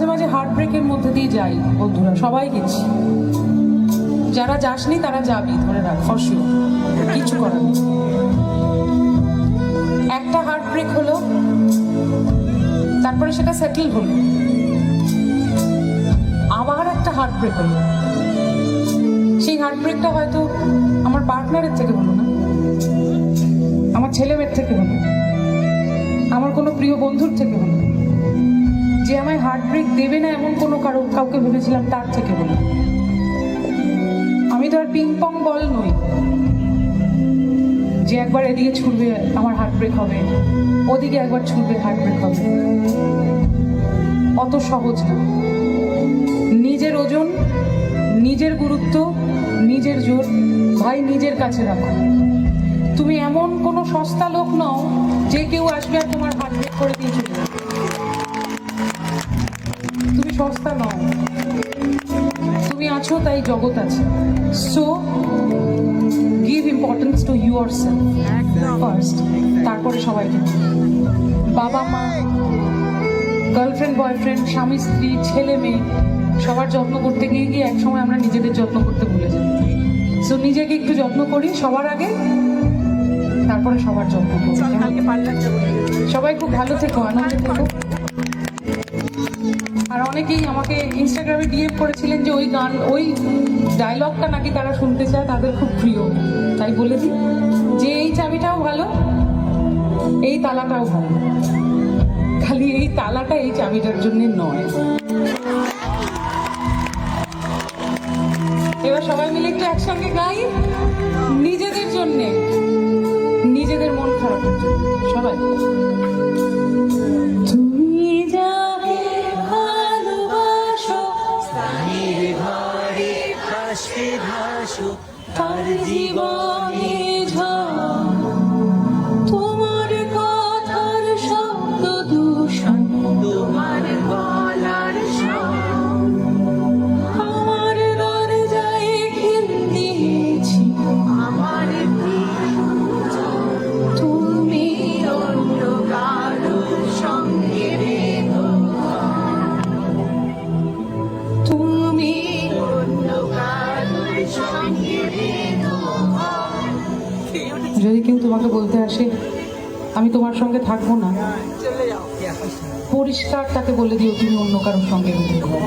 মাঝে মাঝে হার্ট ব্রেকের মধ্যে দিয়ে যাই বন্ধুরা, সবাই গেছি। যারা যাসনি তারা যাবি, ধরে রাখ, ফর শিওর, কিছু করার নেই। একটা হার্ট ব্রেক হলো, তারপরে সেটা সেটেল হলো, আবার একটা হার্ট ব্রেক হলো। সেই হার্ট ব্রেকটা হয়তো আমার পার্টনারের থেকে হলো না, আমার ছেলে মেয়ের থেকে হলো, আমার কোনো প্রিয় বন্ধুর থেকে হলো, যে আমায় হার্ট ব্রেক দেবে না এমন কোনো কাউকে ভেবেছিলাম তার থেকে হলো। আমি তো আর পিং পং বল নই যে একবার এদিকে ছুটবে আমার হার্ট ব্রেক হবে, ওদিকে একবার ছুটবে হার্ট ব্রেক হবে। অত সহজ না। নিজের ওজন, নিজের গুরুত্ব, নিজের জোর ভাই নিজের কাছে রাখো। তুমি এমন কোনো সস্তা লোক নও যে কেউ আসবে আর তোমার হার্ট ব্রেক করে দিয়ে চলে যাবে। তুমি সস্তা নও, তুমি আছো তাই জগৎ আছে। So give importance two yourself first, তারপরে সবাইকে। বাবা মা, গার্লফ্রেন্ড বয়ফ্রেন্ড, স্বামী স্ত্রী, ছেলে মেয়ে, সবার যত্ন করতে গিয়ে গিয়ে একসময় আমরা নিজেদের যত্ন করতে ভুলে যাই। সো নিজেকে একটু যত্ন করি সবার আগে, তারপরে সবার যত্ন করি। সবাই খুব ভালো থেকো, আনন্দে থেকো। আর অনেকেই আমাকে ইনস্টাগ্রামে ডিএম করেছিলেন যে ওই গান, ওই ডায়লগটা নাকি তারা শুনতে চায়, তাদের খুব প্রিয়। তাই বলে দিই যে এই চাবিটাও ভালো, এই তালাটাও ভালো, খালি এই তালাটা এই চাবিটার জন্য নয়। এবার সবাই মিলে একটু একসঙ্গে গাই, নিজেদের জন্যে, নিজেদের মন খারাপের জন্য। সবাই তুমি যাকে ভালোবাসো, স্থানীর ঘরে ভাসে ভাসো, তার জীবনে ঝড়। তোমার কথার শব্দ দূষণ, তোমার গলার স্বর, আমার দরজায় খিল দিয়েছি। আমার তুমি অন্য কারোর সঙ্গে বেঁধো ঘর। তুমি অন্য কারোর সঙ্গে বেঁধো ঘর। যদি কেউ তোমাকে বলতে আসে আমি তোমার সঙ্গে থাকবো না, পরিষ্কার তাকে বলে দিও তুমি অন্য কারোর সঙ্গে বেঁধে ঘর।